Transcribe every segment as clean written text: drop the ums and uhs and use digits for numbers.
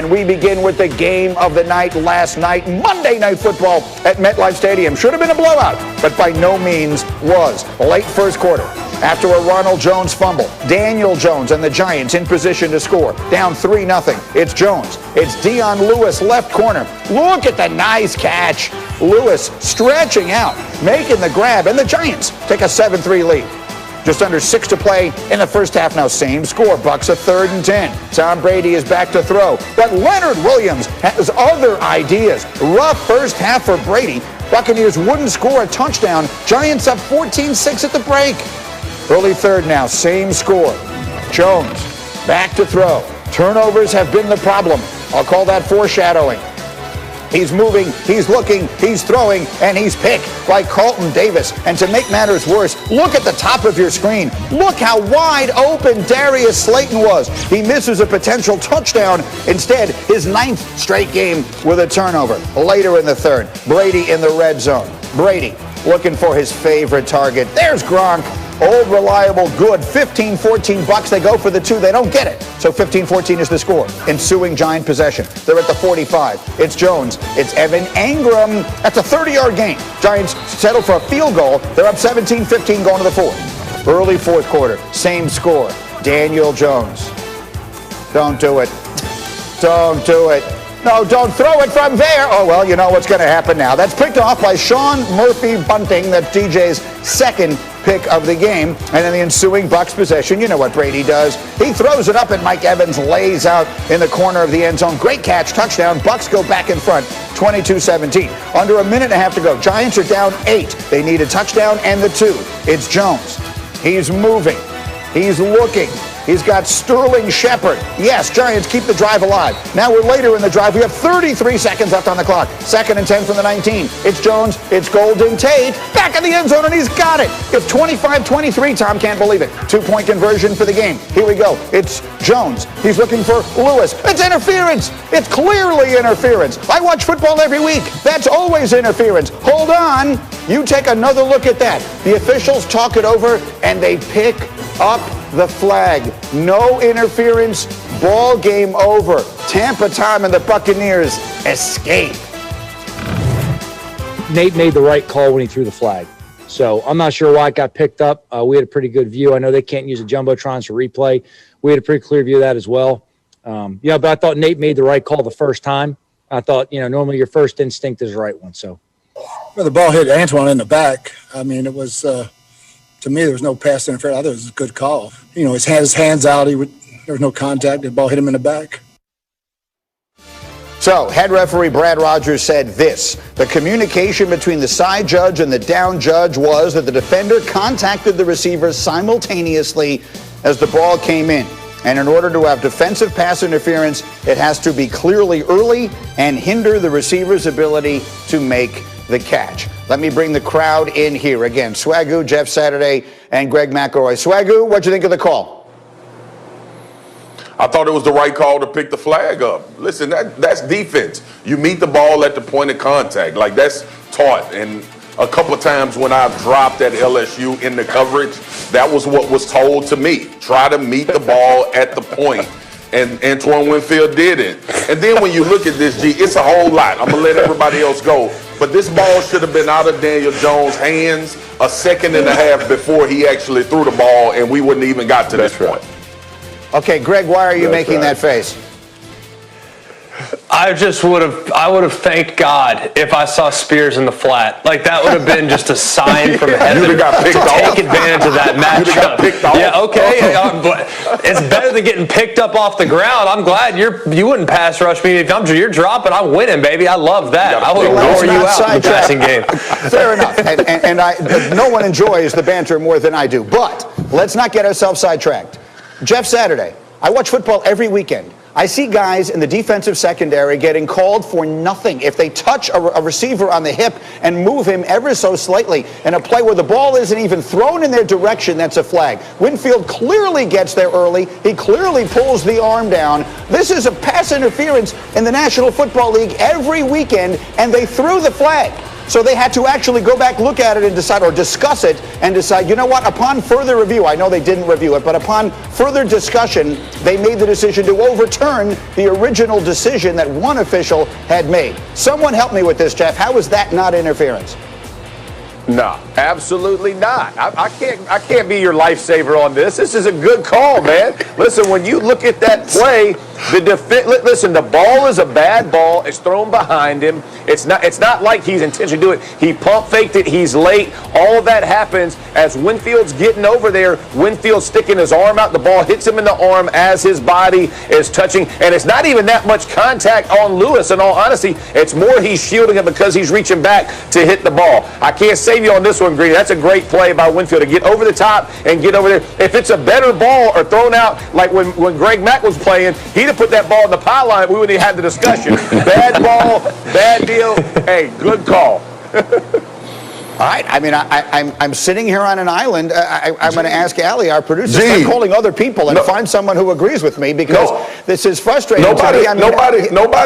And we begin with the game of the night last night, Monday Night Football at MetLife Stadium. Should have been a blowout, but by no means was. Late first quarter, after a Ronald Jones fumble, Daniel Jones and the Giants in position to score. Down 3-0. It's Jones. It's Dion Lewis, left corner. Look at the nice catch. Lewis stretching out, making the grab, and the Giants take a 7-3 lead. Just under 6 to play in the first half now. Same score. Bucs a 3rd and 10. Tom Brady is back to throw. But Leonard Williams has other ideas. Rough first half for Brady. Buccaneers wouldn't score a touchdown. Giants up 14-6 at the break. Early third now. Same score. Jones back to throw. Turnovers have been the problem. I'll call that foreshadowing. He's moving, he's looking, he's throwing, and he's picked by Carlton Davis. And to make matters worse, look at the top of your screen. Look how wide open Darius Slayton was. He misses a potential touchdown. Instead, his 9th straight game with a turnover. Later in the third, Brady in the red zone. Brady looking for his favorite target. There's Gronk. Old, reliable, good. 15-14 Bucs. They go for the 2. They don't get it. So 15-14 is the score. Ensuing Giant possession. They're at the 45. It's Jones. It's Evan Engram. That's a 30-yard gain. Giants settle for a field goal. They're up 17-15 going to the 4th. Early fourth quarter. Same score. Daniel Jones. Don't do it. Don't do it. No, don't throw it from there. Oh, well, you know what's going to happen now. That's picked off by Sean Murphy-Bunting. That's DJ's second pick of the game. And in the ensuing Bucs possession, you know what Brady does. He throws it up and Mike Evans lays out in the corner of the end zone. Great catch, touchdown. Bucs go back in front, 22-17. Under a minute and a half to go. Giants are down 8. They need a touchdown and the 2. It's Jones. He's moving. He's looking. He's got Sterling Shepard. Yes, Giants keep the drive alive. Now we're later in the drive. We have 33 seconds left on the clock. 2nd and 10 from the 19. It's Jones. It's Golden Tate. Back in the end zone, and he's got it. It's 25-23. Tom can't believe it. 2-point conversion for the game. Here we go. It's Jones. He's looking for Lewis. It's interference. It's clearly interference. I watch football every week. That's always interference. Hold on. You take another look at that. The officials talk it over, and they pick up the flag. No interference. Ball game over. Tampa time and the Buccaneers escape. Nate made the right call when he threw the flag. So I'm not sure why it got picked up. We had a pretty good view. I know they can't use the jumbotrons for replay. We had a pretty clear view of that as well. But I thought Nate made the right call the first time. I thought, normally your first instinct is the right one. So, well, the ball hit Antoine in the back. I mean, it was to me there was no pass interference. I thought it was a good call. He had his hands out. There was no contact. The ball hit him in the back. So, head referee Brad Rogers said this: the communication between the side judge and the down judge was that the defender contacted the receiver simultaneously as the ball came in. And in order to have defensive pass interference, it has to be clearly early and hinder the receiver's ability to make the catch. Let me bring the crowd in here again. Swagoo, Jeff Saturday, and Greg McElroy. Swagoo, what'd you think of the call? I thought it was the right call to pick the flag up. Listen, that's defense. You meet the ball at the point of contact. Like, that's taught. And a couple of times when I've dropped at LSU in the coverage, that was what was told to me. Try to meet the ball at the point. And Antoine Winfield did it. And then when you look at this, G, it's a whole lot. I'm going to let everybody else go. But this ball should have been out of Daniel Jones' hands a second and a half before he actually threw the ball, and we wouldn't even got to this point. Okay, Greg, why are you making that face? I would have thanked God if I saw Spears in the flat. Like, that would have been just a sign from heaven to take advantage of that matchup. Yeah, okay, but it's better than getting picked up off the ground. I'm glad you wouldn't pass rush me. If you're dropping, I'm winning, baby. I love that. I would wore you out in the passing game. Fair enough. And no one enjoys the banter more than I do. But let's not get ourselves sidetracked. Jeff Saturday, I watch football every weekend. I see guys in the defensive secondary getting called for nothing if they touch a receiver on the hip and move him ever so slightly in a play where the ball isn't even thrown in their direction. That's a flag. Winfield clearly gets there early. He clearly pulls the arm down. This is a pass interference in the National Football League every weekend, and they threw the flag. So they had to actually go back, look at it, and decide, or discuss it, and decide, you know what, upon further review, I know they didn't review it, but upon further discussion, they made the decision to overturn the original decision that one official had made. Someone help me with this, Jeff. How is that not interference? No, absolutely not. I can't be your lifesaver on this. This is a good call, man. Listen, when you look at that play, listen, the ball is a bad ball. It's thrown behind him. It's not like he's intentionally doing it. He pump faked it. He's late. All of that happens as Winfield's getting over there. Winfield's sticking his arm out. The ball hits him in the arm as his body is touching. And it's not even that much contact on Lewis, in all honesty. It's more he's shielding him because he's reaching back to hit the ball. I can't save you on this one, Green. That's a great play by Winfield to get over the top and get over there. If it's a better ball or thrown out like when Greg Mack was playing, he'd have put that ball in the pylon. We wouldn't even have the discussion. Bad ball, bad deal. Hey, good call. All right. I mean, I'm sitting here on an island. I'm going to ask Allie, our producer, start calling other people and find someone who agrees with me, because this is frustrating. Nobody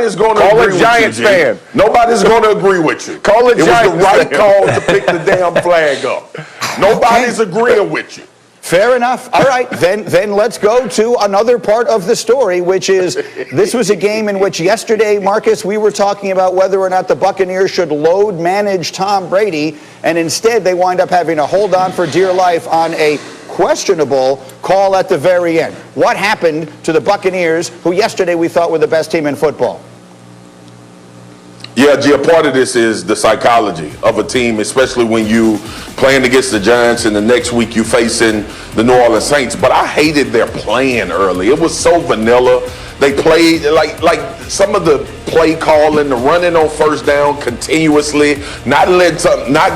is going to agree with you. Giants fan. Nobody's going to agree with you. Call it Giants. It was the right call to pick the damn flag up. Nobody's agreeing with you. Fair enough. All right, then let's go to another part of the story, which is this was a game in which yesterday, Marcus, we were talking about whether or not the Buccaneers should load manage Tom Brady, and instead they wind up having to hold on for dear life on a questionable call at the very end. What happened to the Buccaneers, who yesterday we thought were the best team in football? Yeah, G, a part of this is the psychology of a team, especially when you playing against the Giants and the next week you facing the New Orleans Saints. But I hated their playing early. It was so vanilla. They played like some of the play calling, the running on first down continuously, not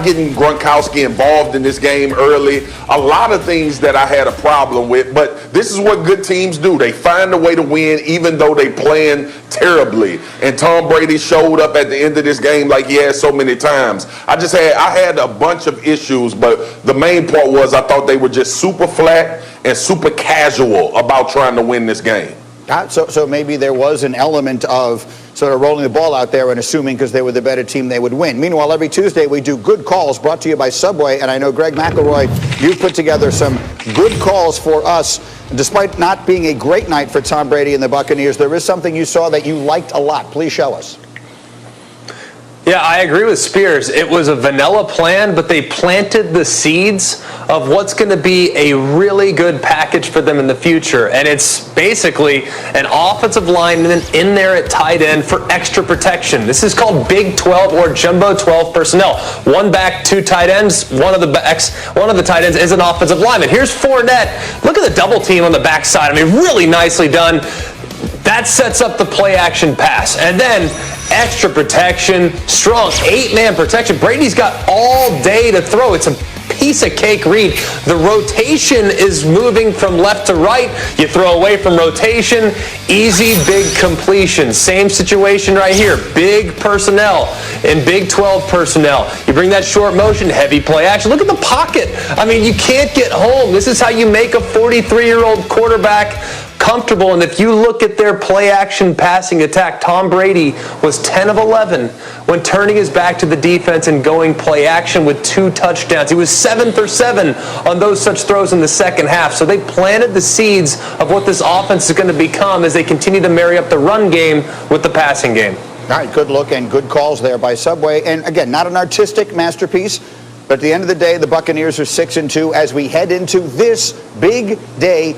getting Gronkowski involved in this game early. A lot of things that I had a problem with. But this is what good teams do. They find a way to win even though they playing terribly. And Tom Brady showed up at the end of this game like he has so many times. I had a bunch of issues, but the main part was I thought they were just super flat and super casual about trying to win this game. So maybe there was an element of sort of rolling the ball out there and assuming because they were the better team they would win. Meanwhile, every Tuesday we do Good Calls, brought to you by Subway, and I know, Greg McElroy, you put together some good calls for us. Despite not being a great night for Tom Brady and the Buccaneers, there is something you saw that you liked a lot. Please show us. Yeah, I agree with Spears. It was a vanilla plan, but they planted the seeds of what's going to be a really good package for them in the future. And it's basically an offensive lineman in there at tight end for extra protection. This is called Big 12 or Jumbo 12 personnel. One back, two tight ends. One of the tight ends is an offensive lineman. Here's Fournette. Look at the double team on the backside. I mean, really nicely done. That sets up the play action pass. And then extra protection, strong 8-man protection. Brady's got all day to throw. It's a piece of cake read. The rotation is moving from left to right. You throw away from rotation, easy big completion. Same situation right here. Big personnel and Big 12 personnel. You bring that short motion, heavy play action. Look at the pocket. I mean, you can't get home. This is how you make a 43-year-old quarterback comfortable. And if you look at their play action passing attack, Tom Brady was 10 of 11 when turning his back to the defense and going play action with 2 touchdowns. He was 7 for 7 on those such throws in the second half. So they planted the seeds of what this offense is going to become as they continue to marry up the run game with the passing game. All right, good look and good calls there by Subway. And again, not an artistic masterpiece, but at the end of the day, the Buccaneers are 6-2 as we head into this big day.